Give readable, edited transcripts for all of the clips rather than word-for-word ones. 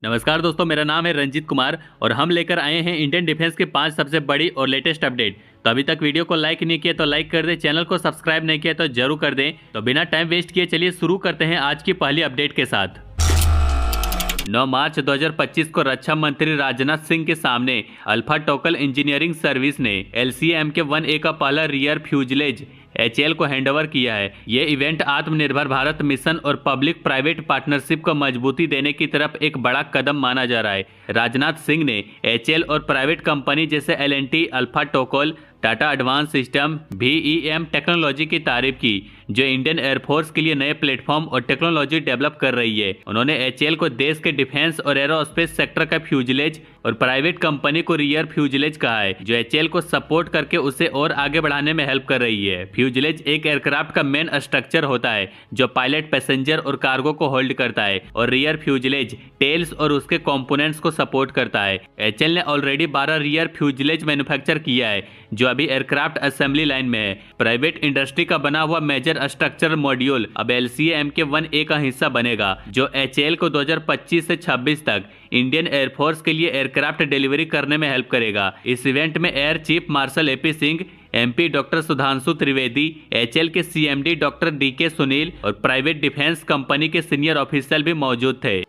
नमस्कार दोस्तों, मेरा नाम है रंजीत कुमार और हम लेकर आए हैं इंडियन डिफेंस की 5 सबसे बड़ी और लेटेस्ट अपडेट। तो अभी तक वीडियो को लाइक नहीं किया तो लाइक कर दें, चैनल को सब्सक्राइब नहीं किया तो जरूर कर दें। तो बिना टाइम वेस्ट किए चलिए शुरू करते हैं आज की पहली अपडेट के साथ। 9 मार्च 2025 को रक्षा मंत्री राजनाथ सिंह के सामने अल्फा टोकल इंजीनियरिंग सर्विस ने LCA-MK-1A का पहला रियर फ्यूजलेज HAL को हैंडओवर किया है। ये इवेंट आत्मनिर्भर भारत मिशन और पब्लिक प्राइवेट पार्टनरशिप को मजबूती देने की तरफ एक बड़ा कदम माना जा रहा है। राजनाथ सिंह ने HAL और प्राइवेट कंपनी जैसे L&T, Alpha Tocol, Tata Advance System, VEM technology की तारीफ की, जो इंडियन एयरफोर्स के लिए नए प्लेटफॉर्म और टेक्नोलॉजी डेवलप कर रही है। उन्होंने HAL को देश के डिफेंस और एरोस्पेस सेक्टर का फ्यूजलेज और प्राइवेट कंपनी को रियर फ्यूजलेज कहा है, जो HAL को सपोर्ट करके उसे और आगे बढ़ाने में हेल्प कर रही है। फ्यूजलेज एक एयरक्राफ्ट का मेन स्ट्रक्चर होता है जो पायलट, पैसेंजर और कार्गो को होल्ड करता है, और रियर फ्यूजलेज टेल्स और उसके कंपोनेंट्स को सपोर्ट करता है। HAL ने ऑलरेडी 12 रियर फ्यूजलेज मैन्युफैक्चर किया है जो अभी एयरक्राफ्ट असेंबली लाइन में है। प्राइवेट इंडस्ट्री का बना हुआ मेजर स्ट्रक्चर मॉड्यूल अब LCA-MK-1A का हिस्सा बनेगा, जो HAL को 2025 से 26 तक इंडियन एयरफोर्स के लिए एयरक्राफ्ट डिलीवरी करने में हेल्प करेगा। इस इवेंट में air chief marshal AP Singh, MP doctor Sudhanshu Trivedi, HAL के CMD डॉक्टर DK सुनील और प्राइवेट डिफेंस कंपनी के सीनियर ऑफिसर भी मौजूद थे।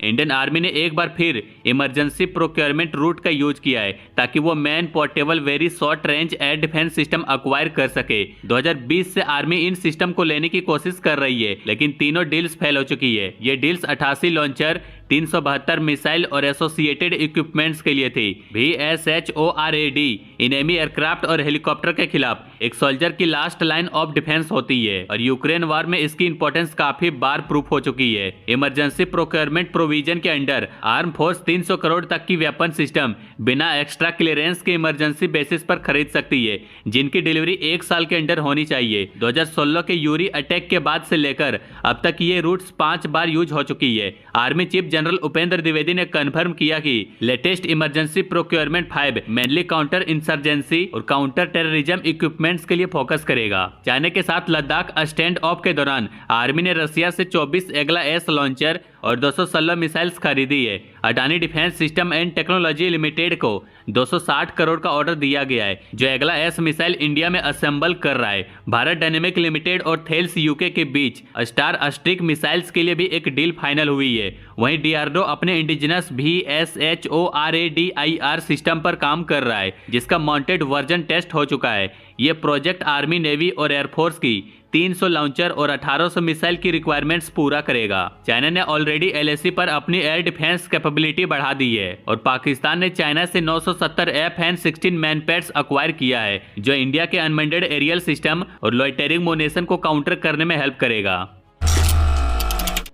इंडियन आर्मी ने एक बार फिर इमरजेंसी प्रोक्योरमेंट रूट का यूज किया है ताकि वो man portable very short range air defence system acquire कर सके। 2020 से आर्मी इन सिस्टम को लेने की कोशिश कर रही है, लेकिन तीनों डील्स फेल हो चुकी है। ये डील्स 88 लॉन्चर, 372 मिसाइल और एसोसिएटेड इक्विपमेंट्स के लिए थी। VSHORAD इनेमी एयरक्राफ्ट और हेलीकॉप्टर के खिलाफ एक सोल्जर की लास्ट लाइन ऑफ डिफेंस होती है, और यूक्रेन वार में इसकी इंपॉर्टेंस काफी बार प्रूफ हो चुकी है। इमरजेंसी प्रोक्योरमेंट प्रोविजन के अंडर आर्म फोर्स 300 करोड़ तक की वेपन सिस्टम बिना एक्स्ट्रा क्लियरेंस के इमरजेंसी बेसिस पर खरीद सकती है, जिनकी डिलीवरी 1 साल के अंडर होनी चाहिए। 2016 के यूरी अटैक के बाद से लेकर अब तक ये रूट्स 5 बार यूज हो चुकी है। Army chief general Upendra Dwivedi ने कंफर्म किया कि latest emergency procurement 5 mainly counter insurgency और काउंटर टेररिज्म इक्विपमेंट्स के लिए फोकस करेगा। चाइना के साथ लद्दाख स्टैंड ऑफ के दौरान आर्मी ने रसिया से 24 एगला S लॉन्चर और 216 मिसाइल्स खरीदी है। Adani defence system and technology limited को 260 करोड़ का ऑर्डर दिया गया है, जो एगला S मिसाइल इंडिया में असेंबल कर रहा है। भारत डायनेमिक लिमिटेड और थेल्स UK के बीच स्टार स्ट्रिक मिसाइल्स के लिए भी एक डील फाइनल हुई है। वहीं DRDO अपने इंडिजिनस VSHORADIR सिस्टम पर काम कर रहा है, जिसका माउंटेड वर्जन टेस्ट हो चुका है। ये प्रोजेक्ट आर्मी, नेवी और एयरफोर्स की 300 लॉन्चर और 1800 मिसाइल की रिक्वायरमेंट्स पूरा करेगा। चाइना ने ऑलरेडी LAC पर अपनी एयर डिफेंस कैपेबिलिटी बढ़ा दी है, और पाकिस्तान ने चाइना से 970 F-16 मैनपैड्स अक्वायर किया है, जो इंडिया के अनमैन्ड एरियल सिस्टम और लॉइटरिंग मुनेशन को काउंटर करने में हेल्प करेगा।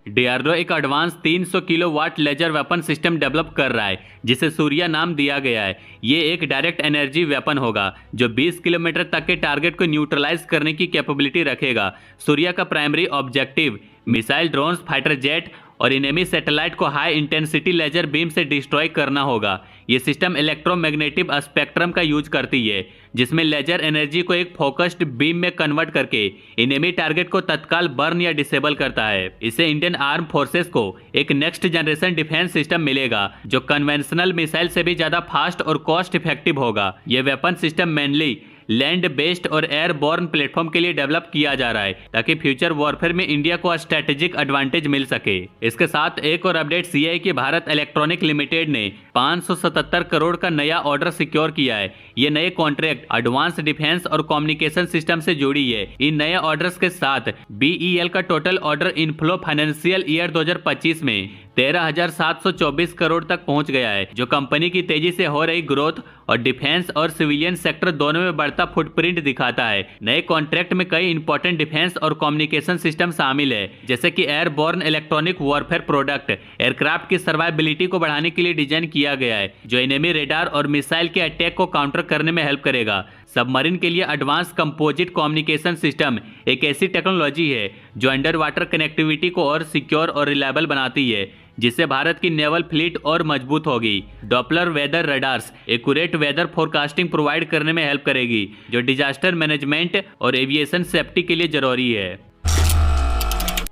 DRDO एक advance 300 kilowatt laser weapon system develop कर रहा है, जिसे सूर्या नाम दिया गया है। ये एक डायरेक्ट एनर्जी वेपन होगा जो 20 किलोमीटर तक के टारगेट को न्यूट्रलाइज करने की कैपेबिलिटी रखेगा। सूर्या का primary objective missile, drones, fighter jet और इनेमी सैटेलाइट को हाई इंटेंसिटी लेजर बीम से डिस्ट्रॉय करना होगा। ये सिस्टम इलेक्ट्रोमैग्नेटिक स्पेक्ट्रम का यूज करती है, जिसमें लेजर एनर्जी को एक फोकस्ड बीम में कन्वर्ट करके इनेमी टारगेट को तत्काल बर्न या डिसेबल करता है। इससे इंडियन आर्म फोर्सेस को एक नेक्स्ट जनरेशन डिफेंस सिस्टम मिलेगा जो कन्वेंशनल मिसाइल से भी ज्यादा फास्ट और कॉस्ट इफेक्टिव होगा। यह weapon system mainly land based और एयरबॉर्न प्लेटफॉर्म के लिए डेवलप किया जा रहा है, ताकि फ्यूचर वॉरफेयर में इंडिया को स्ट्रेटेजिक एडवांटेज मिल सके। इसके साथ एक और अपडेट ये है कि भारत इलेक्ट्रॉनिक लिमिटेड ने 577 करोड़ का नया ऑर्डर सिक्योर किया है। ये नए कॉन्ट्रैक्ट एडवांस डिफेंस और कम्युनिकेशन सिस्टम से जुड़ी है। इन नए ऑर्डर्स के साथ BEL का total order inflow financial year 2025 में 13,724 करोड़ तक पहुंच गया है, जो कंपनी की तेजी से हो रही ग्रोथ और डिफेंस और सिविलियन सेक्टर दोनों में बढ़ता फुटप्रिंट दिखाता है। नए कॉन्ट्रैक्ट में कई इंपॉर्टेंट डिफेंस और कम्युनिकेशन सिस्टम शामिल है, जैसे कि airborne electronic warfare product aircraft की सर्वाइबिलिटी को बढ़ाने के लिए डिजाइन किया गया है, जो एनिमी रेडार और मिसाइल के अटैक को काउंटर करने में हेल्प करेगा। सबमरीन के लिए एडवांस कंपोजिट कम्युनिकेशन सिस्टम एक ऐसी टेक्नोलॉजी है जो अंडर वाटर कनेक्टिविटी को और सिक्योर और रिलायबल बनाती है, जिससे भारत की नेवल फ्लीट और मजबूत होगी। Doppler weather radars accurate weather forecasting provide करने में हेल्प करेगी, जो डिजास्टर मैनेजमेंट और एविएशन सेफ्टी के लिए जरूरी है।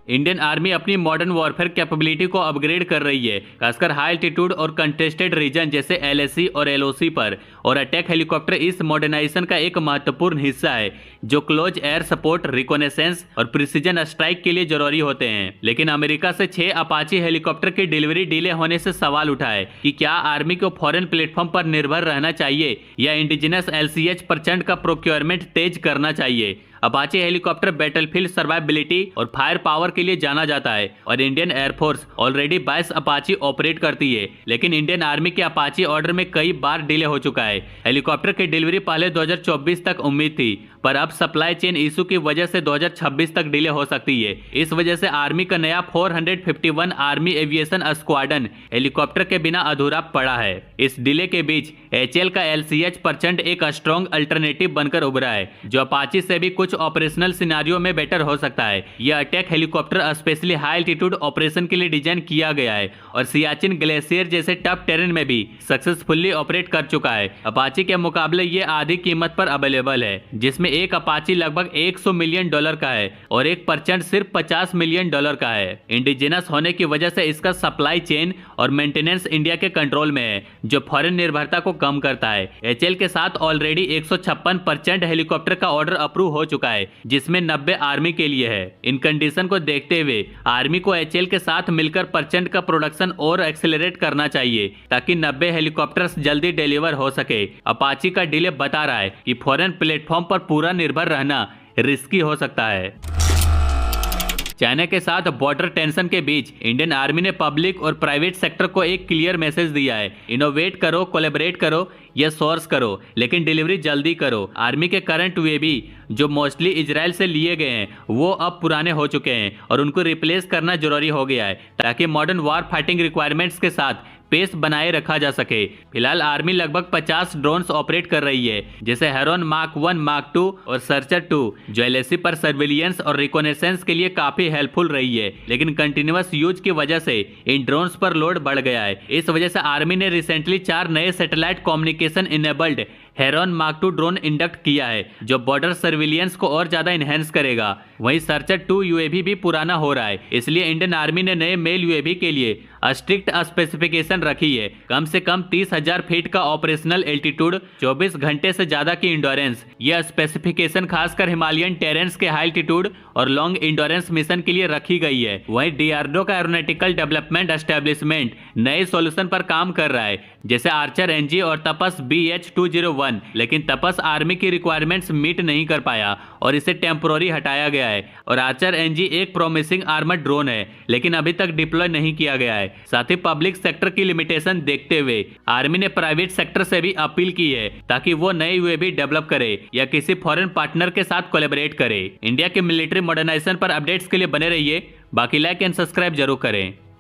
इंडियन आर्मी अपनी मॉडर्न वॉरफेयर कैपेबिलिटी को अपग्रेड कर रही है, खासकर हाई एल्टीट्यूड और कंटेस्टेड रीजन जैसे LAC और LOC पर। और अटैक हेलीकॉप्टर इस मॉडर्नाइजेशन का एक महत्वपूर्ण हिस्सा है जो क्लोज एयर सपोर्ट, रिकॉनेसेंस और प्रिसीजन स्ट्राइक के लिए जरूरी होते हैं। लेकिन अमेरिका से 6 अपाची हेलीकॉप्टर की डिलीवरी डिले होने से सवाल उठा है कि क्या आर्मी को फॉरेन प्लेटफॉर्म पर निर्भर रहना चाहिए या इंडिजिनस LCH % का प्रोक्योरमेंट तेज करना चाहिए। अपाचे हेलीकॉप्टर बैटलफील्ड सर्वाइवेबिलिटी और फायर पावर के लिए जाना जाता है और Indian air force already 22 Apache operate करती है, लेकिन इंडियन आर्मी के अपाची ऑर्डर में कई बार डिले हो चुका है। हेलीकॉप्टर की डिलीवरी पहले 2024 तक उम्मीद थी, पर अब सप्लाई चेन इशू की वजह से 2026 तक डिले हो सकती है। इस वजह से आर्मी का नया 451 आर्मी एविएशन स्क्वाड्रन हेलीकॉप्टर के बिना अधूरा पड़ा है। इस डिले के बीच HL का LCH % एक स्ट्रॉन्ग अल्टरनेटिव बनकर उभरा है जो अपाची से भी कुछ ऑपरेशनल सिनारियो में बेटर हो सकता है। यह attack helicopter specially high altitude operation के लिए डिजाइन किया गया है और सियाचिन ग्लेशियर जैसे टफ टेरेन में भी सक्सेसफुली ऑपरेट कर चुका है। अपाची के मुकाबले ये आधी कीमत पर अवेलेबल है, जिसमें एक अपाची लगभग $100 मिलियन का है और एक % सिर्फ $50 मिलियन का है। इंडिजिनस होने की वजह से इसका सप्लाई चेन और मेंटेनेंस इंडिया के कंट्रोल में है, जो फॉरेन निर्भरता को कम करता है। HL के साथ ऑलरेडी 156% हेलीकॉप्टर का ऑर्डर अप्रूव हो चुका है, जिसमें 90 आर्मी के लिए है। इन कंडीशन को देखते हुए आर्मी को HL के साथ मिलकर % का प्रोडक्शन और एक्सेलरेट करना चाहिए ताकि 90 हेलीकॉप्टर्स जल्दी डिलीवर हो सके। अपाची का डिले बता रहा है कि फॉरेन प्लेटफॉर्म पर पूरा निर्भर रहना रिस्की हो सकता है। चाइना के साथ बॉर्डर टेंशन के बीच इंडियन आर्मी ने पब्लिक और प्राइवेट सेक्टर को एक क्लियर मैसेज दिया है, इनोवेट करो, कोलैबोरेट करो या सोर्स करो, लेकिन डिलीवरी जल्दी करो। आर्मी के करंट UAV जो मोस्टली इजराइल से लिए गए हैं वो अब पुराने हो चुके हैं और उनको रिप्लेस करना जरूरी हो गया है ताकि मॉडर्न वॉर फाइटिंग रिक्वायरमेंट्स के साथ पेस बनाए रखा जा सके। फिलहाल आर्मी लगभग 50 ड्रोन्स ऑपरेट कर रही है, जैसे हेरोन मार्क 1, मार्क 2 और सर्चर 2, जो LAC पर सर्विलियंस और रिकॉनेसेंस के लिए काफी हेल्पफुल रही है। लेकिन कंटिन्यूअस यूज की वजह से इन ड्रोन्स पर लोड बढ़ गया है। इस वजह से आर्मी ने रिसेंटली 4 नए satellite communication enabled Heron mark 2 drone induct किया है, जो बॉर्डर सर्विलियंस को और ज्यादा इनहेंस करेगा। वहीं सर्चर 2 UAV भी पुराना हो रहा है, इसलिए इंडियन आर्मी ने नए मेल UAV के लिए स्ट्रिक्ट स्पेसिफिकेशन रखी है। कम से कम 30,000 फीट का ऑपरेशनल एल्टीट्यूड, 24 घंटे से ज्यादा की इंडोरेंस। यह स्पेसिफिकेशन खासकर हिमालयन टेरेंस के हाई एल्टीट्यूड और लॉन्ग इंडोरेंस मिशन के लिए रखी गई है। वहीं DRDO का एरोनॉटिकल डेवलपमेंट एस्टेब्लिशमेंट नए सॉल्यूशन पर काम कर रहा है, जैसे आर्चर NG और तपस BH-201, लेकिन तपस आर्मी की रिक्वायरमेंट्स मीट नहीं कर पाया और इसे टेम्पोररी हटाया गया है। और आर्चर NG एक प्रोमिसिंग आर्मर्ड ड्रोन है, लेकिन अभी तक डिप्लॉय नहीं किया गया है। साथ ही पब्लिक सेक्टर की लिमिटेशन देखते हुए आर्मी ने प्राइवेट सेक्टर से भी अपील की है ताकि वो नए UAV डेवलप करे या किसी फॉरेन पार्टनर के साथ कोलैबोरेट करे। इंडिया के मिलिट्री मॉडर्नाइजेशन पर अपडेट्स के लिए बने रहिए। बाकी लाइक एंड सब्सक्राइब जरूर करें।